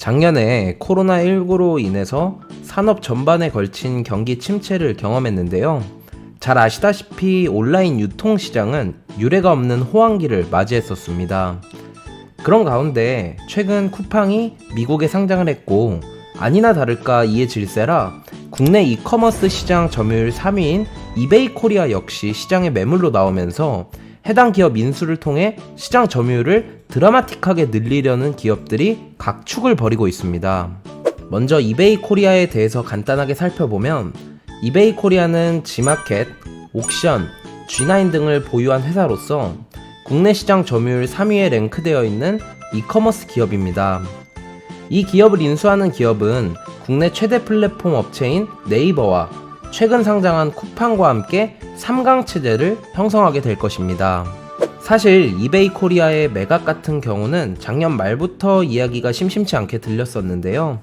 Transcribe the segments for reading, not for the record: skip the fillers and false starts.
작년에 코로나19로 인해서 산업 전반에 걸친 경기 침체를 경험했는데요. 잘 아시다시피 온라인 유통시장은 유례가 없는 호황기를 맞이했었습니다. 그런 가운데 최근 쿠팡이 미국에 상장을 했고, 아니나 다를까 이에 질세라 국내 이커머스 시장 점유율 3위인 이베이 코리아 역시 시장에 매물로 나오면서 해당 기업 인수를 통해 시장 점유율을 드라마틱하게 늘리려는 기업들이 각축을 벌이고 있습니다. 먼저 이베이 코리아에 대해서 간단하게 살펴보면, 이베이 코리아는 지마켓, 옥션, G9 등을 보유한 회사로서 국내 시장 점유율 3위에 랭크되어 있는 이커머스 기업입니다. 이 기업을 인수하는 기업은 국내 최대 플랫폼 업체인 네이버와 최근 상장한 쿠팡과 함께 3강 체제를 형성하게 될 것입니다. 사실 이베이 코리아의 매각 같은 경우는 작년 말부터 이야기가 심심치 않게 들렸었는데요.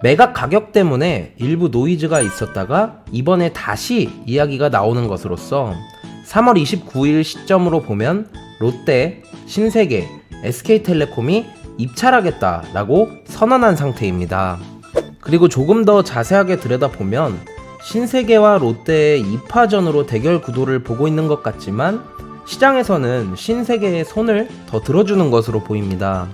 매각 가격 때문에 일부 노이즈가 있었다가 이번에 다시 이야기가 나오는 것으로서 3월 29일 시점으로 보면 롯데, 신세계, SK텔레콤이 입찰하겠다라고 선언한 상태입니다. 그리고 조금 더 자세하게 들여다보면 신세계와 롯데의 2파전으로 대결 구도를 보고 있는 것 같지만 시장에서는 신세계의 손을 더 들어주는 것으로 보입니다.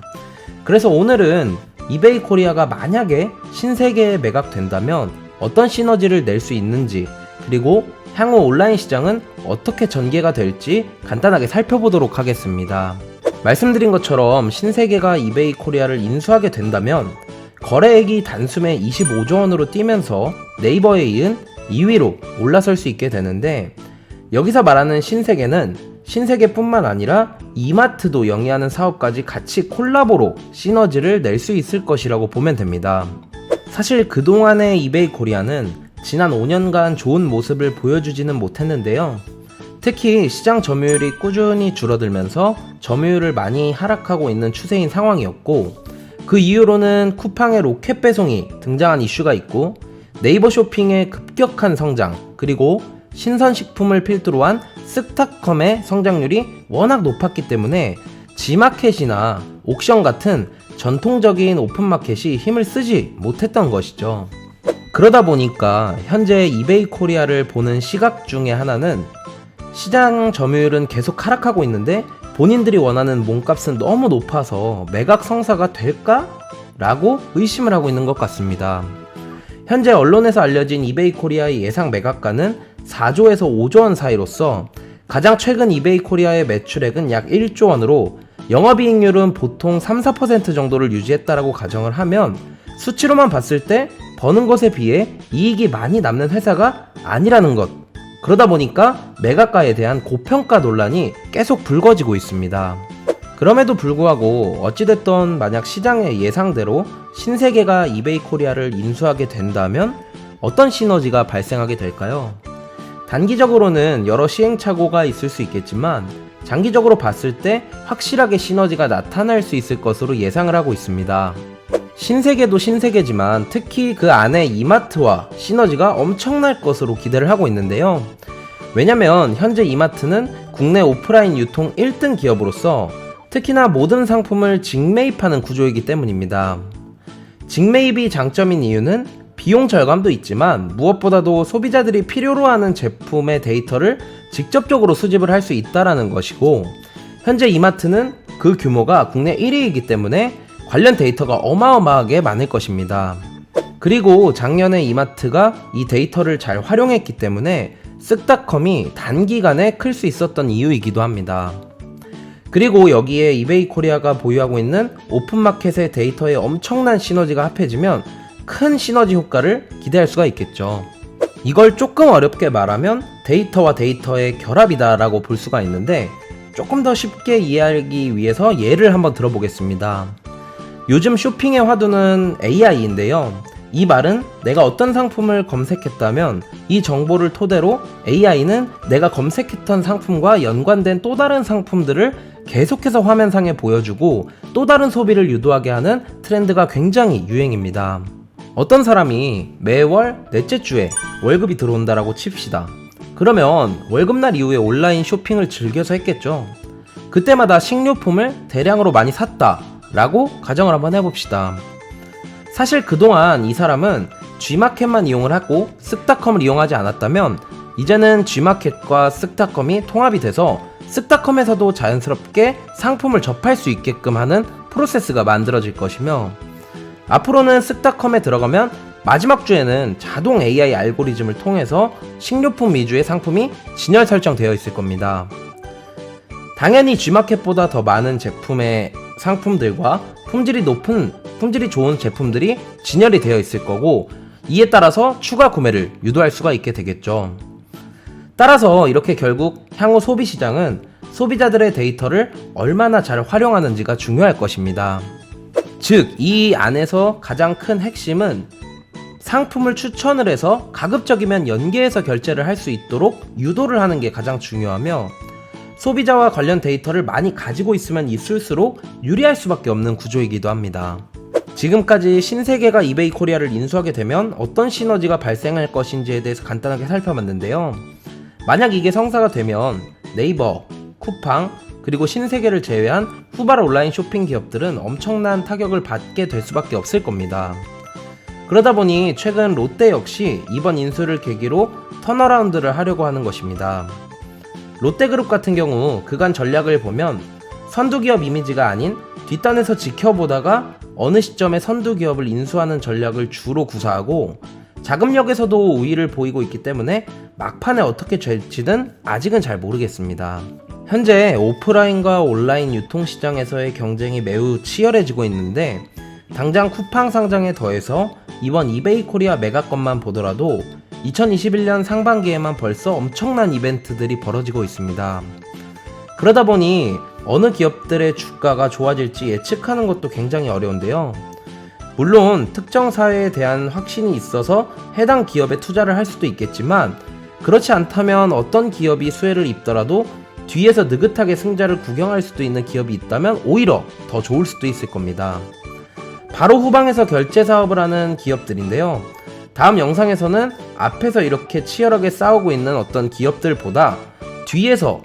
그래서 오늘은 이베이 코리아가 만약에 신세계에 매각된다면 어떤 시너지를 낼 수 있는지, 그리고 향후 온라인 시장은 어떻게 전개가 될지 간단하게 살펴보도록 하겠습니다. 말씀드린 것처럼 신세계가 이베이 코리아를 인수하게 된다면 거래액이 단숨에 25조 원으로 뛰면서 네이버에 이은 2위로 올라설 수 있게 되는데, 여기서 말하는 신세계는 신세계뿐만 아니라 이마트도 영위하는 사업까지 같이 콜라보로 시너지를 낼 수 있을 것이라고 보면 됩니다. 사실 그동안의 이베이 코리아는 지난 5년간 좋은 모습을 보여주지는 못했는데요. 특히 시장 점유율이 꾸준히 줄어들면서 점유율을 많이 하락하고 있는 추세인 상황이었고, 그 이후로는 쿠팡의 로켓 배송이 등장한 이슈가 있고, 네이버 쇼핑의 급격한 성장, 그리고 신선식품을 필두로 한 쓱닷컴의 성장률이 워낙 높았기 때문에 지마켓이나 옥션 같은 전통적인 오픈마켓이 힘을 쓰지 못했던 것이죠. 그러다 보니까 현재 이베이 코리아를 보는 시각 중에 하나는 시장 점유율은 계속 하락하고 있는데 본인들이 원하는 몸값은 너무 높아서 매각 성사가 될까? 라고 의심을 하고 있는 것 같습니다. 현재 언론에서 알려진 이베이 코리아의 예상 매각가는 4조에서 5조 원 사이로서 가장 최근 이베이 코리아의 매출액은 약 1조 원으로 영업이익률은 보통 3-4% 정도를 유지했다라고 가정을 하면 수치로만 봤을 때 버는 것에 비해 이익이 많이 남는 회사가 아니라는 것, 그러다 보니까 매각가에 대한 고평가 논란이 계속 불거지고 있습니다. 그럼에도 불구하고 어찌됐던 만약 시장의 예상대로 신세계가 이베이 코리아를 인수하게 된다면 어떤 시너지가 발생하게 될까요? 단기적으로는 여러 시행착오가 있을 수 있겠지만 장기적으로 봤을 때 확실하게 시너지가 나타날 수 있을 것으로 예상을 하고 있습니다. 신세계도 신세계지만 특히 그 안에 이마트와 시너지가 엄청날 것으로 기대를 하고 있는데요. 왜냐면 현재 이마트는 국내 오프라인 유통 1등 기업으로서 특히나 모든 상품을 직매입하는 구조이기 때문입니다. 직매입이 장점인 이유는 비용 절감도 있지만 무엇보다도 소비자들이 필요로 하는 제품의 데이터를 직접적으로 수집을 할 수 있다는 것이고, 현재 이마트는 그 규모가 국내 1위이기 때문에 관련 데이터가 어마어마하게 많을 것입니다. 그리고 작년에 이마트가 이 데이터를 잘 활용했기 때문에 쓱닷컴이 단기간에 클 수 있었던 이유이기도 합니다. 그리고 여기에 이베이 코리아가 보유하고 있는 오픈마켓의 데이터에 엄청난 시너지가 합해지면 큰 시너지 효과를 기대할 수가 있겠죠. 이걸 조금 어렵게 말하면 데이터와 데이터의 결합이다 라고 볼 수가 있는데, 조금 더 쉽게 이해하기 위해서 예를 한번 들어보겠습니다. 요즘 쇼핑의 화두는 AI인데요. 이 말은 내가 어떤 상품을 검색했다면 이 정보를 토대로 AI는 내가 검색했던 상품과 연관된 또 다른 상품들을 계속해서 화면상에 보여주고 또 다른 소비를 유도하게 하는 트렌드가 굉장히 유행입니다. 어떤 사람이 매월 넷째 주에 월급이 들어온다라고 칩시다. 그러면 월급날 이후에 온라인 쇼핑을 즐겨서 했겠죠. 그때마다 식료품을 대량으로 많이 샀다 라고 가정을 한번 해봅시다. 사실 그동안 이 사람은 G마켓만 이용을 하고 쓱닷컴을 이용하지 않았다면 이제는 G마켓과 쓱닷컴이 통합이 돼서 쓱닷컴에서도 자연스럽게 상품을 접할 수 있게끔 하는 프로세스가 만들어질 것이며, 앞으로는 쓱닷컴에 들어가면 마지막 주에는 자동 AI 알고리즘을 통해서 식료품 위주의 상품이 진열 설정되어 있을 겁니다. 당연히 G마켓보다 더 많은 제품의 상품들과 품질이 좋은 제품들이 진열이 되어 있을 거고, 이에 따라서 추가 구매를 유도할 수가 있게 되겠죠. 따라서 이렇게 결국 향후 소비시장은 소비자들의 데이터를 얼마나 잘 활용하는지가 중요할 것입니다. 즉, 이 안에서 가장 큰 핵심은 상품을 추천을 해서 가급적이면 연계해서 결제를 할 수 있도록 유도를 하는 게 가장 중요하며, 소비자와 관련 데이터를 많이 가지고 있으면 있을수록 유리할 수밖에 없는 구조이기도 합니다. 지금까지 신세계가 이베이 코리아를 인수하게 되면 어떤 시너지가 발생할 것인지에 대해서 간단하게 살펴봤는데요. 만약 이게 성사가 되면 네이버, 쿠팡, 그리고 신세계를 제외한 후발 온라인 쇼핑 기업들은 엄청난 타격을 받게 될 수밖에 없을 겁니다. 그러다 보니 최근 롯데 역시 이번 인수를 계기로 턴어라운드를 하려고 하는 것입니다. 롯데그룹 같은 경우 그간 전략을 보면 선두기업 이미지가 아닌 뒷단에서 지켜보다가 어느 시점에 선두기업을 인수하는 전략을 주로 구사하고, 자금력에서도 우위를 보이고 있기 때문에 막판에 어떻게 될지는 아직은 잘 모르겠습니다. 현재 오프라인과 온라인 유통시장에서의 경쟁이 매우 치열해지고 있는데, 당장 쿠팡 상장에 더해서 이번 이베이 코리아 매각건만 보더라도 2021년 상반기에만 벌써 엄청난 이벤트들이 벌어지고 있습니다. 그러다 보니 어느 기업들의 주가가 좋아질지 예측하는 것도 굉장히 어려운데요. 물론 특정 사회에 대한 확신이 있어서 해당 기업에 투자를 할 수도 있겠지만, 그렇지 않다면 어떤 기업이 수혜를 입더라도 뒤에서 느긋하게 승자를 구경할 수도 있는 기업이 있다면 오히려 더 좋을 수도 있을 겁니다. 바로 후방에서 결제 사업을 하는 기업들인데요. 다음 영상에서는 앞에서 이렇게 치열하게 싸우고 있는 어떤 기업들보다 뒤에서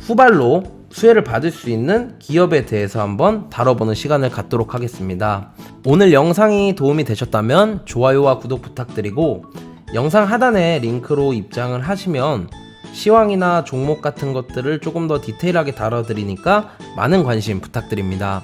후발로 수혜를 받을 수 있는 기업에 대해서 한번 다뤄보는 시간을 갖도록 하겠습니다. 오늘 영상이 도움이 되셨다면 좋아요와 구독 부탁드리고, 영상 하단에 링크로 입장을 하시면 시황이나 종목 같은 것들을 조금 더 디테일하게 다뤄드리니까 많은 관심 부탁드립니다.